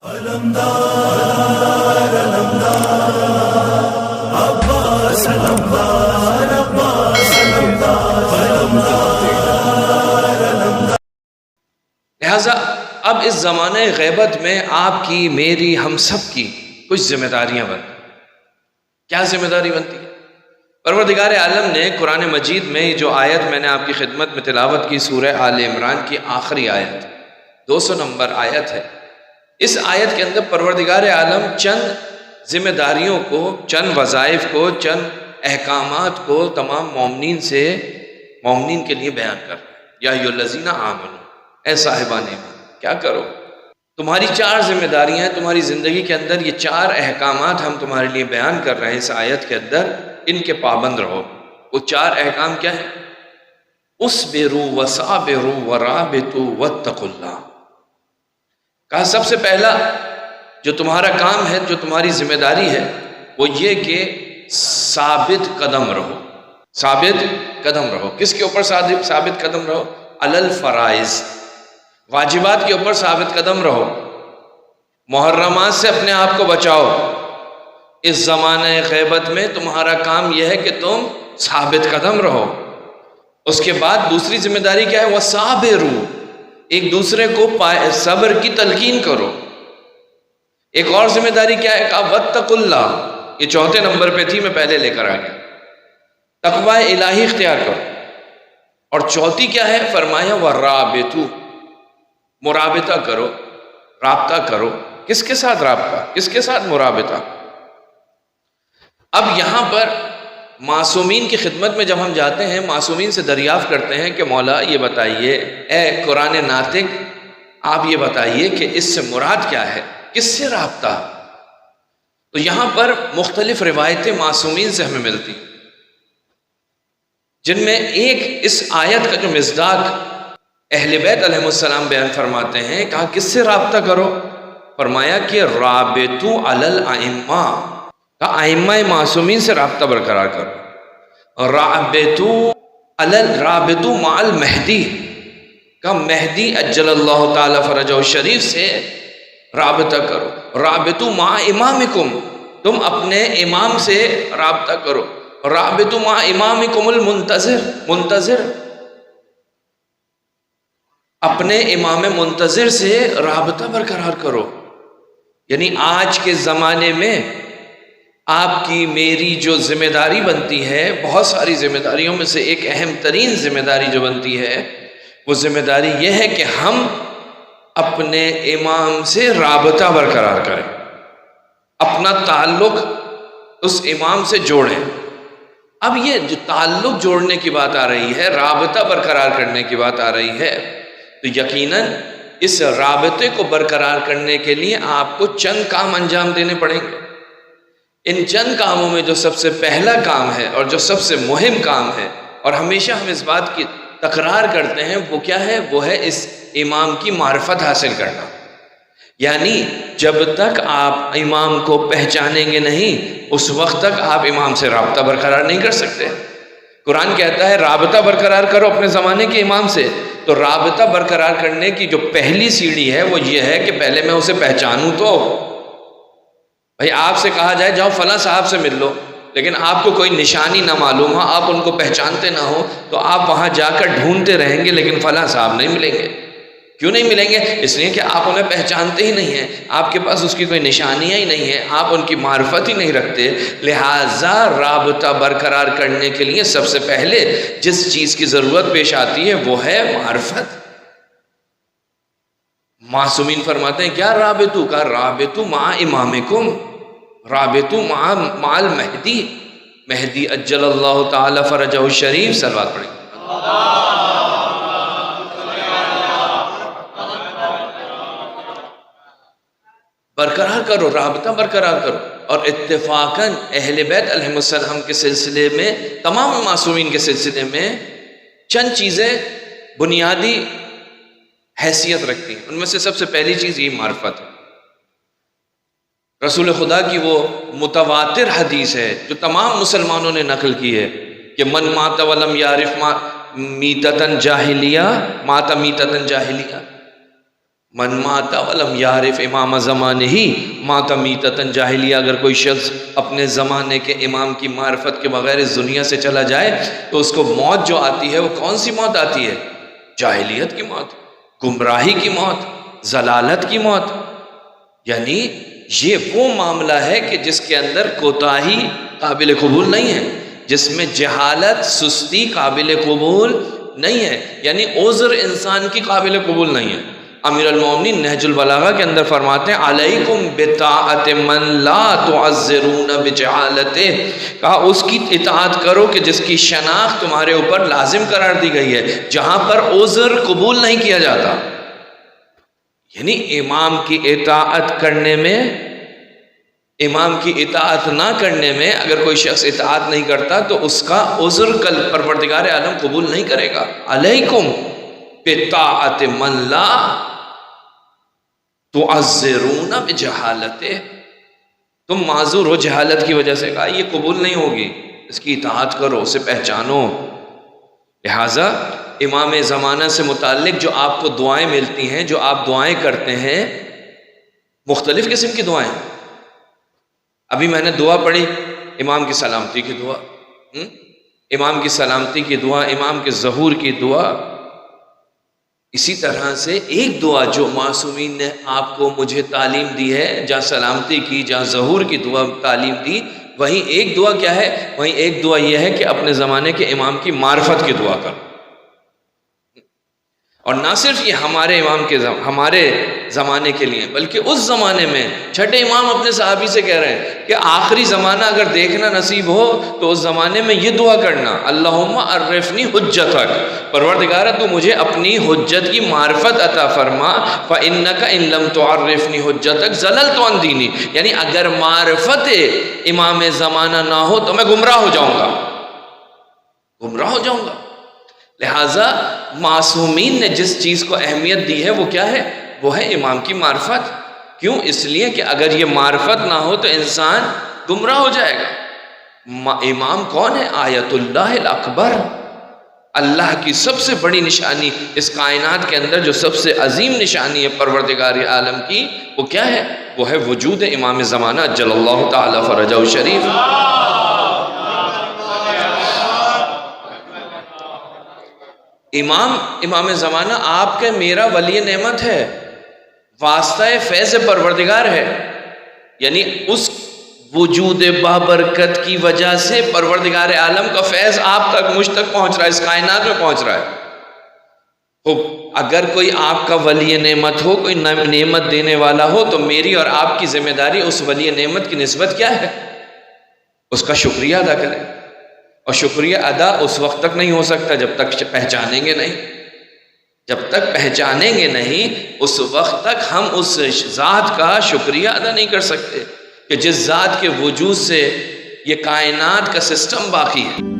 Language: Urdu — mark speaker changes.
Speaker 1: لہذا اب اس زمانہ غیبت میں آپ کی، میری، ہم سب کی کچھ ذمہ داریاں بنتی۔ کیا ذمہ داری بنتی ہے؟ پروردگار عالم نے قرآن مجید میں جو آیت میں نے آپ کی خدمت میں تلاوت کی، سورہ آل عمران کی آخری آیت 200 نمبر آیت ہے، اس آیت کے اندر پروردگار عالم چند ذمہ داریوں کو، چند وظائف کو، چند احکامات کو تمام مومنین کے لیے بیان کر رہے ہیں۔ یا ایھا الذین آمنوا، اے صاحبان ایمان، کیا کرو؟ تمہاری 4 ذمہ داریاں ہیں تمہاری زندگی کے اندر، یہ 4 احکامات ہم تمہارے لیے بیان کر رہے ہیں اس آیت کے اندر، ان کے پابند رہو۔ وہ 4 احکام کیا ہیں؟ اصبروا وصابروا ورابطوا واتقوا اللہ۔ کہا سب سے پہلا جو تمہارا کام ہے، جو تمہاری ذمہ داری ہے، وہ یہ کہ ثابت قدم رہو۔ ثابت قدم رہو۔ کس کے اوپر ثابت قدم رہو؟ علی الفرائض، واجبات کے اوپر ثابت قدم رہو۔ محرمات سے اپنے آپ کو بچاؤ۔ اس زمانہ غیبت میں تمہارا کام یہ ہے کہ تم ثابت قدم رہو۔ اس کے بعد دوسری ذمہ داری کیا ہے؟ وَصَابِرُوا، ایک دوسرے کو صبر کی تلقین کرو۔ ایک اور ذمہ داری کیا ہے؟ کہا وَاتَّقُوا اللَّهَ، یہ 4 نمبر پہ تھی، میں پہلے لے کر آ گیا۔ تقوی الہی اختیار کرو۔ اور چوتھی کیا ہے؟ فرمایا وَرَابِطُوا، مرابطہ کرو، رابطہ کرو۔ کس کے ساتھ رابطہ؟ کس کے ساتھ مرابطہ؟ اب یہاں پر معصومین کی خدمت میں جب ہم جاتے ہیں، معصومین سے دریافت کرتے ہیں کہ مولا یہ بتائیے، اے قرآن ناطق آپ یہ بتائیے کہ اس سے مراد کیا ہے، کس سے رابطہ؟ تو یہاں پر مختلف روایتیں معصومین سے ہمیں ملتی، جن میں ایک اس آیت کا جو مصداق اہل بیت علیہ السلام بیان فرماتے ہیں، کہا کس سے رابطہ کرو؟ فرمایا کہ رابطو علی الائمہ، کہا ائمہ معصومین سے رابطہ برقرار کرو۔ رابطو مع المہدی، کہا مہدی اجل اللہ تعالی فرجہ الشریف سے رابطہ کرو۔ رابطو مع امامکم، تم اپنے امام سے رابطہ کرو۔ رابطو مع امامکم منتظر، اپنے امام منتظر سے رابطہ برقرار کرو۔ یعنی آج کے زمانے میں آپ کی میری جو ذمہ داری بنتی ہے، بہت ساری ذمہ داریوں میں سے ایک اہم ترین ذمہ داری جو بنتی ہے، وہ ذمہ داری یہ ہے کہ ہم اپنے امام سے رابطہ برقرار کریں، اپنا تعلق اس امام سے جوڑیں۔ اب یہ جو تعلق جوڑنے کی بات آ رہی ہے، رابطہ برقرار کرنے کی بات آ رہی ہے، تو یقیناً اس رابطے کو برقرار کرنے کے لیے آپ کو چند کام انجام دینے پڑیں گے۔ ان چند کاموں میں جو سب سے پہلا کام ہے اور جو سب سے مہم کام ہے، اور ہمیشہ ہم اس بات کی تکرار کرتے ہیں، وہ کیا ہے؟ وہ ہے اس امام کی معرفت حاصل کرنا۔ یعنی جب تک آپ امام کو پہچانیں گے نہیں، اس وقت تک آپ امام سے رابطہ برقرار نہیں کر سکتے۔ قرآن کہتا ہے رابطہ برقرار کرو اپنے زمانے کے امام سے، تو رابطہ برقرار کرنے کی جو پہلی سیڑھی ہے وہ یہ ہے کہ پہلے میں اسے پہچانوں۔ تو بھائی آپ سے کہا جائے جاؤ فلاں صاحب سے مل لو، لیکن آپ کو کوئی نشانی نہ معلوم ہو، آپ ان کو پہچانتے نہ ہو، تو آپ وہاں جا کر ڈھونڈتے رہیں گے لیکن فلاں صاحب نہیں ملیں گے۔ کیوں نہیں ملیں گے؟ اس لیے کہ آپ انہیں پہچانتے ہی نہیں ہیں، آپ کے پاس اس کی کوئی نشانیاں ہی نہیں ہیں، آپ ان کی معرفت ہی نہیں رکھتے۔ لہٰذا رابطہ برقرار کرنے کے لیے سب سے پہلے جس چیز کی ضرورت پیش آتی ہے وہ ہے معرفت۔ معصومین فرماتے ہیں کیا رابطو؟ کا رابطو مع امامکم، رابطو مع المہدی، مہدی اجل اللہ تعالی فرجہ الشریف، صلوات پڑھیں۔ برقرار کرو، رابطہ برقرار کرو۔ اور اتفاقاً اہل بیت علیہ السلام کے سلسلے میں، تمام معصومین کے سلسلے میں چند چیزیں بنیادی حیثیت رکھتی ہیں۔ ان میں سے سب سے پہلی چیز یہ معرفت ہے۔ رسول خدا کی وہ متواتر حدیث ہے جو تمام مسلمانوں نے نقل کی ہے کہ من مات ولم یعرف میتتن جاہلیہ مات میتتن جاہلیہ، من ماتا ولم یعرف امام زمانے ہی ماتا میتتن جاہلیہ، اگر کوئی شخص اپنے زمانے کے امام کی معرفت کے بغیر اس دنیا سے چلا جائے تو اس کو موت جو آتی ہے وہ کون سی موت آتی ہے؟ جاہلیت کی موت، گمراہی کی موت، ضلالت کی موت۔ یعنی یہ وہ معاملہ ہے کہ جس کے اندر کوتاہی قابل قبول نہیں ہے، جس میں جہالت، سستی قابل قبول نہیں ہے، یعنی عذر انسان کی قابل قبول نہیں ہے۔ امیر المومنین نہج البلاغہ کے اندر فرماتے ہیں علیکم بطاعت من لا تعذرون بجہالتہ، کہا اس کی اطاعت کرو کہ جس کی شناخت تمہارے اوپر لازم قرار دی گئی ہے، جہاں پر عذر قبول نہیں کیا جاتا۔ یعنی امام کی اطاعت کرنے میں، امام کی اطاعت نہ کرنے میں اگر کوئی شخص اطاعت نہیں کرتا تو اس کا عذر کل پروردگار عالم قبول نہیں کرے گا۔ علیکم بطاعت من لا تعذرون بجہالتہ، تم معذور ہو جہالت کی وجہ سے، کہا یہ قبول نہیں ہوگی، اس کی اطاعت کرو، اسے پہچانو۔ لہٰذا امام زمانہ سے متعلق جو آپ کو دعائیں ملتی ہیں، جو آپ دعائیں کرتے ہیں، مختلف قسم کی دعائیں۔ ابھی میں نے دعا پڑھی امام کی سلامتی کی دعا، امام کی سلامتی کی دعا، امام کے ظہور کی دعا۔ اسی طرح سے ایک دعا جو معصومین نے آپ کو مجھے تعلیم دی ہے، جہاں سلامتی کی، جہاں ظہور کی دعا تعلیم دی، وہیں ایک دعا کیا ہے؟ وہیں ایک دعا یہ ہے کہ اپنے زمانے کے امام کی معرفت کی دعا کرو۔ اور نہ صرف یہ ہمارے امام کے ہمارے زمانے کے لیے، بلکہ اس زمانے میں چھٹے امام اپنے صحابی سے کہہ رہے ہیں کہ آخری زمانہ اگر دیکھنا نصیب ہو تو اس زمانے میں یہ دعا کرنا، اللہم عرفنی حجتک، پروردگارہ تو مجھے اپنی حجت کی معرفت عطا فرما، فإنک ان لم تعرفنی حجتک زللت عن دینی، یعنی اگر معرفت امام زمانہ نہ ہو تو میں گمراہ ہو جاؤں گا، گمراہ ہو جاؤں گا۔ لہٰذا معصومین نے جس چیز کو اہمیت دی ہے وہ کیا ہے؟ وہ ہے امام کی معرفت۔ کیوں؟ اس لیے کہ اگر یہ معرفت نہ ہو تو انسان گمراہ ہو جائے گا۔ امام کون ہے؟ آیت اللہ الاکبر، اللہ کی سب سے بڑی نشانی اس کائنات کے اندر، جو سب سے عظیم نشانی ہے پروردگار عالم کی، وہ کیا ہے؟ وہ ہے وجود امام زمانہ اجل اللہ تعالی فرجہ الشریف۔ امام زمانہ آپ کے میرا ولی نعمت ہے، واسطہ فیض پروردگار ہے، یعنی اس وجود بابرکت کی وجہ سے پروردگار عالم کا فیض آپ تک، مجھ تک پہنچ رہا ہے، اس کائنات میں پہنچ رہا ہے۔ اگر کوئی آپ کا ولی نعمت ہو، کوئی نعمت دینے والا ہو، تو میری اور آپ کی ذمہ داری اس ولی نعمت کی نسبت کیا ہے؟ اس کا شکریہ ادا کریں۔ اور شکریہ ادا اس وقت تک نہیں ہو سکتا جب تک پہچانیں گے نہیں، جب تک پہچانیں گے نہیں اس وقت تک ہم اس ذات کا شکریہ ادا نہیں کر سکتے کہ جس ذات کے وجود سے یہ کائنات کا سسٹم باقی ہے۔